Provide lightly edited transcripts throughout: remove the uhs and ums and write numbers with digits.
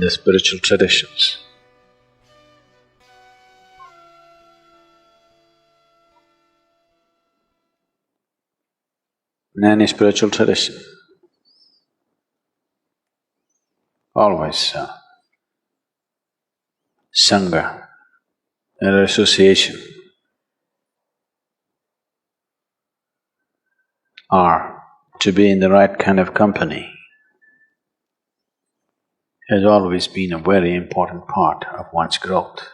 the spiritual traditions. In any spiritual tradition, always Sangha, an association, or to be in the right kind of company has always been a very important part of one's growth.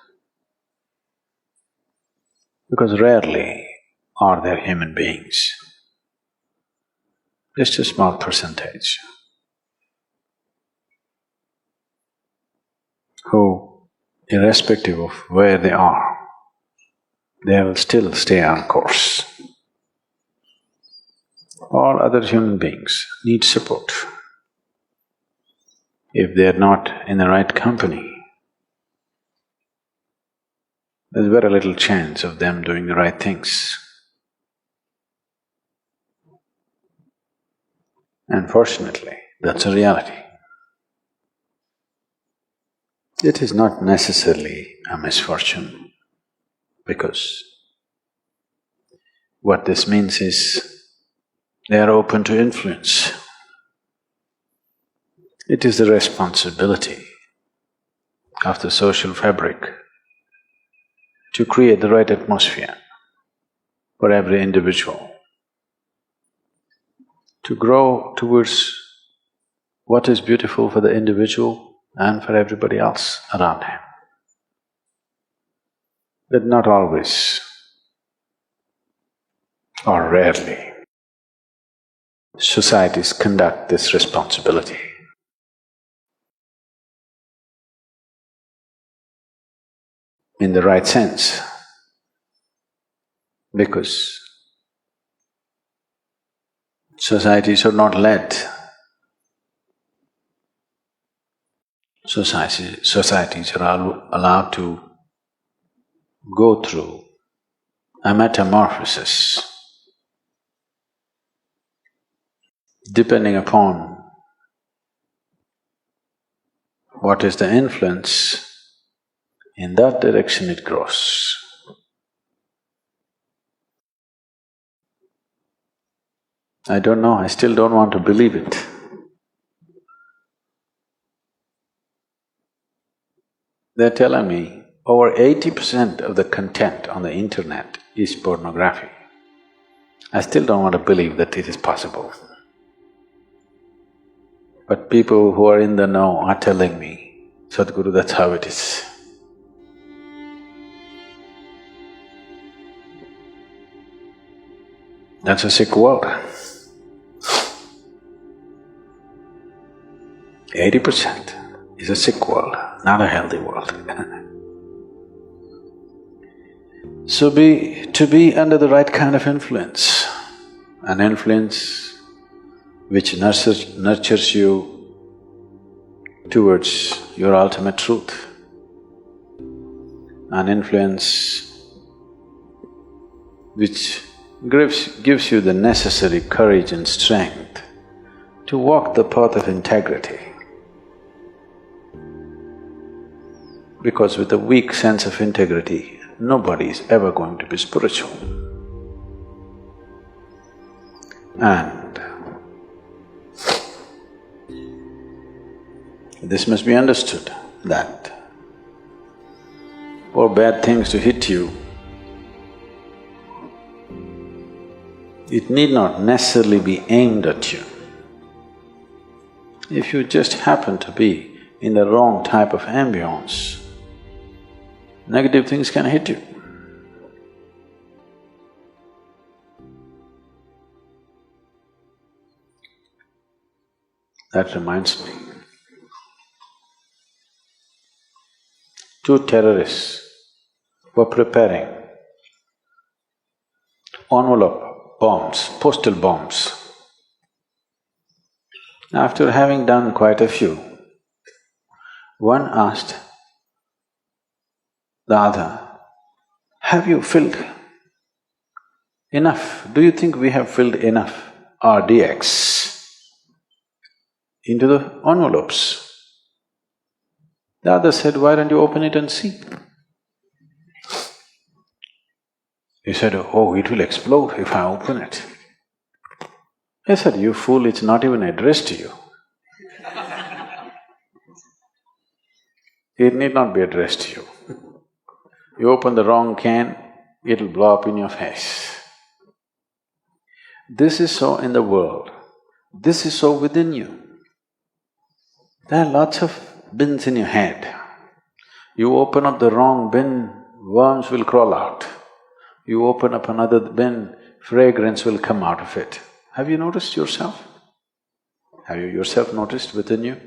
Because rarely are there human beings, just a small percentage, who, irrespective of where they are, they will still stay on course. All other human beings need support. If they are not in the right company, there's very little chance of them doing the right things. Unfortunately, that's a reality. It is not necessarily a misfortune, because what this means is they are open to influence. It is the responsibility of the social fabric to create the right atmosphere for every individual, to grow towards what is beautiful for the individual and for everybody else around him. But not always, or rarely, societies conduct this responsibility. In the right sense, because societies are not led. Societies are allowed to go through a metamorphosis depending upon what is the influence. In that direction it grows. I don't know, I still don't want to believe it. They're telling me over 80% of the content on the internet is pornography. I still don't want to believe that it is possible. But people who are in the know are telling me, Sadhguru, that's how it is. That's a sick world. 80% is a sick world, not a healthy world. So to be under the right kind of influence, an influence which nurtures you towards your ultimate truth, an influence which gives you the necessary courage and strength to walk the path of integrity. Because with a weak sense of integrity, nobody is ever going to be spiritual. And this must be understood, that for bad things to hit you, it need not necessarily be aimed at you. If you just happen to be in the wrong type of ambience, negative things can hit you. That reminds me, two terrorists were preparing envelope bombs, postal bombs. After having done quite a few, one asked the other, have you filled enough? Do you think we have filled enough RDX into the envelopes? The other said, why don't you open it and see? He said, oh, it will explode if I open it. I said, you fool, it's not even addressed to you. It need not be addressed to you. You open the wrong can, it'll blow up in your face. This is so in the world, this is so within you. There are lots of bins in your head. You open up the wrong bin, worms will crawl out. You open up another bin, fragrance will come out of it. Have you noticed yourself? Have you yourself noticed within you?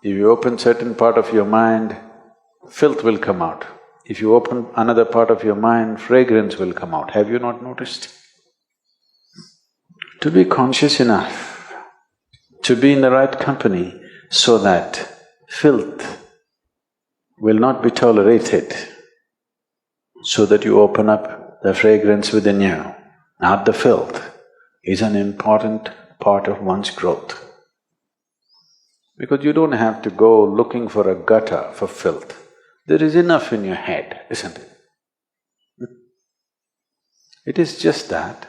If you open certain part of your mind, filth will come out. If you open another part of your mind, fragrance will come out. Have you not noticed? To be conscious enough, to be in the right company so that filth will not be tolerated, so that you open up the fragrance within you, not the filth, is an important part of one's growth. Because you don't have to go looking for a gutter for filth. There is enough in your head, isn't it? It is just that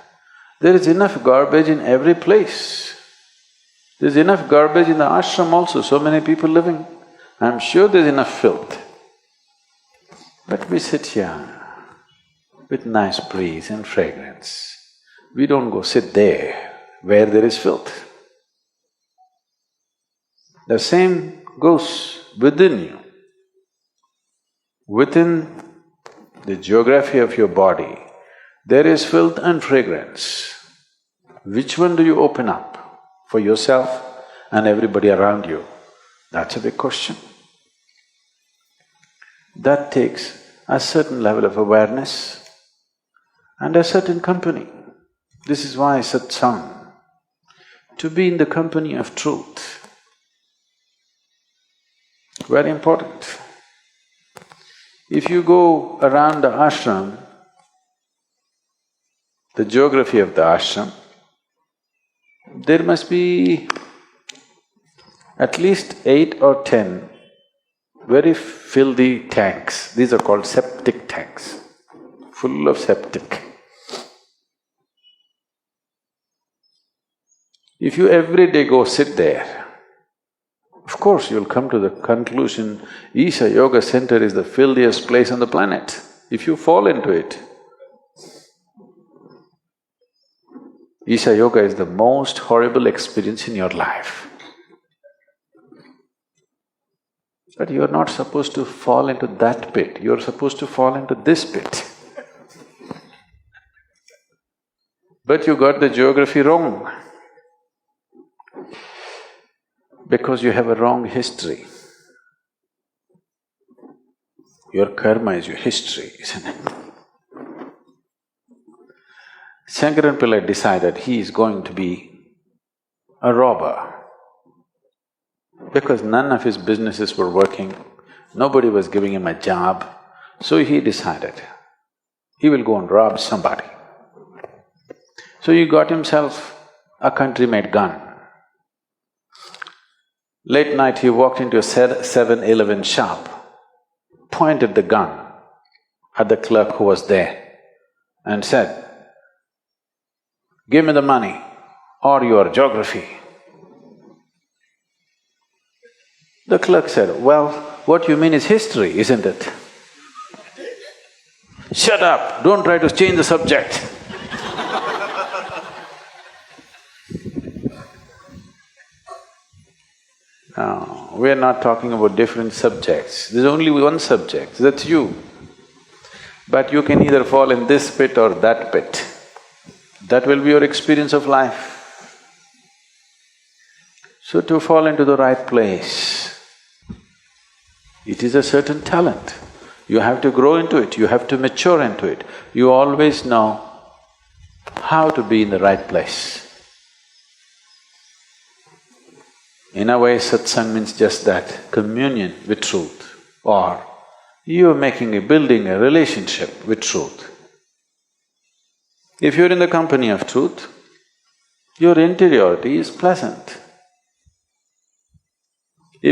there is enough garbage in every place. There's enough garbage in the ashram also, so many people living. I'm sure there's enough filth. But we sit here with nice breeze and fragrance. We don't go sit there where there is filth. The same goes within you. Within the geography of your body, there is filth and fragrance. Which one do you open up for yourself and everybody around you? That's a big question. That takes a certain level of awareness and a certain company. This is why satsang, to be in the company of truth, very important. If you go around the ashram, the geography of the ashram, there must be at least 8 or 10 very filthy tanks. These are called septic tanks, full of septic. If you every day go sit there, of course you'll come to the conclusion, Isha Yoga Center is the filthiest place on the planet. If you fall into it, Isha Yoga is the most horrible experience in your life. But you're not supposed to fall into that pit, you're supposed to fall into this pit. But you got the geography wrong. Because you have a wrong history. Your karma is your history, isn't it? Shankaran Pillai decided he is going to be a robber. Because none of his businesses were working, nobody was giving him a job, so he decided he will go and rob somebody. So he got himself a country-made gun. Late night he walked into a 7-Eleven shop, pointed the gun at the clerk who was there and said, "Give me the money or your geography." The clerk said, "Well, what you mean is history, isn't it?" "Shut up, don't try to change the subject." No, we are not talking about different subjects. There's only one subject, that's you. But you can either fall in this pit or that pit. That will be your experience of life. So to fall into the right place, it is a certain talent. You have to grow into it, you have to mature into it. You always know how to be in the right place. In a way, satsang means just that, communion with truth, or you're building a relationship with truth. If you're in the company of truth, your interiority is pleasant.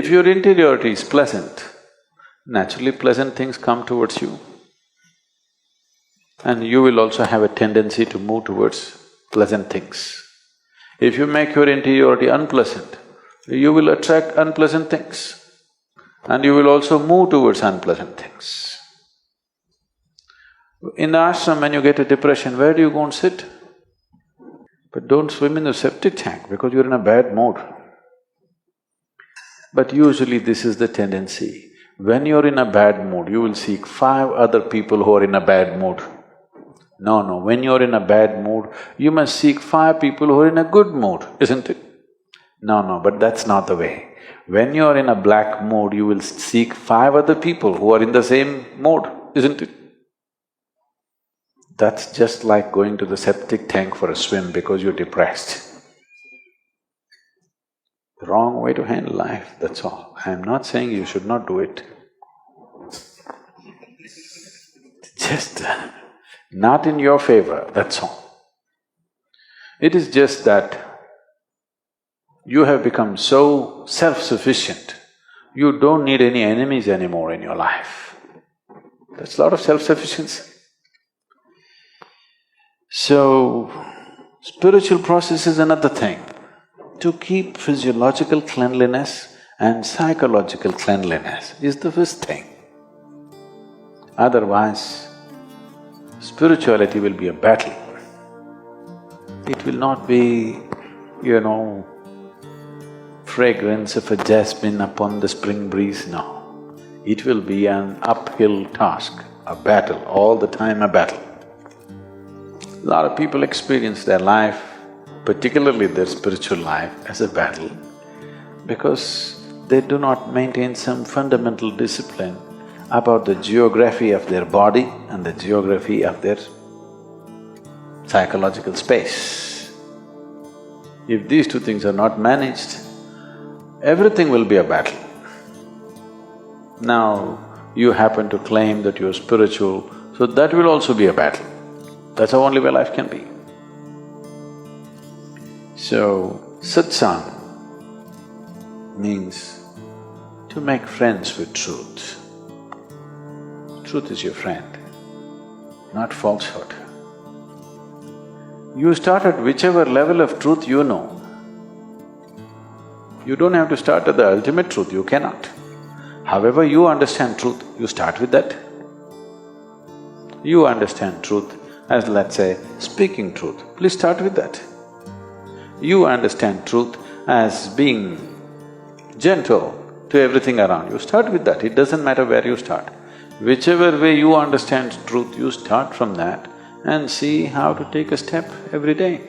If your interiority is pleasant, naturally pleasant things come towards you. And you will also have a tendency to move towards pleasant things. If you make your interiority unpleasant, you will attract unpleasant things. And you will also move towards unpleasant things. In the ashram, when you get a depression, where do you go and sit? But don't swim in the septic tank because you're in a bad mood. But usually this is the tendency. When you're in a bad mood, you will seek 5 other people who are in a bad mood. No, when you're in a bad mood, you must seek 5 people who are in a good mood, isn't it? No, but that's not the way. When you're in a black mood, you will seek 5 other people who are in the same mood, isn't it? That's just like going to the septic tank for a swim because you're depressed. The wrong way to handle life, that's all. I'm not saying you should not do it. Just not in your favor, that's all. It is just that you have become so self-sufficient, you don't need any enemies anymore in your life. That's a lot of self-sufficiency. So, spiritual process is another thing. To keep physiological cleanliness and psychological cleanliness is the first thing. Otherwise, spirituality will be a battle. It will not be, fragrance of a jasmine upon the spring breeze, no. It will be an uphill task, a battle, all the time a battle. A lot of people experience their life, particularly their spiritual life, as a battle because they do not maintain some fundamental discipline about the geography of their body and the geography of their psychological space. If these 2 things are not managed, everything will be a battle. Now, you happen to claim that you're spiritual, so that will also be a battle. That's how only way life can be. So, satsang means to make friends with truth. Truth is your friend, not falsehood. You start at whichever level of truth you know. You don't have to start at the ultimate truth, you cannot. However you understand truth, you start with that. You understand truth as, let's say, speaking truth, please start with that. You understand truth as being gentle to everything around you, start with that, it doesn't matter where you start. Whichever way you understand truth, you start from that and see how to take a step every day.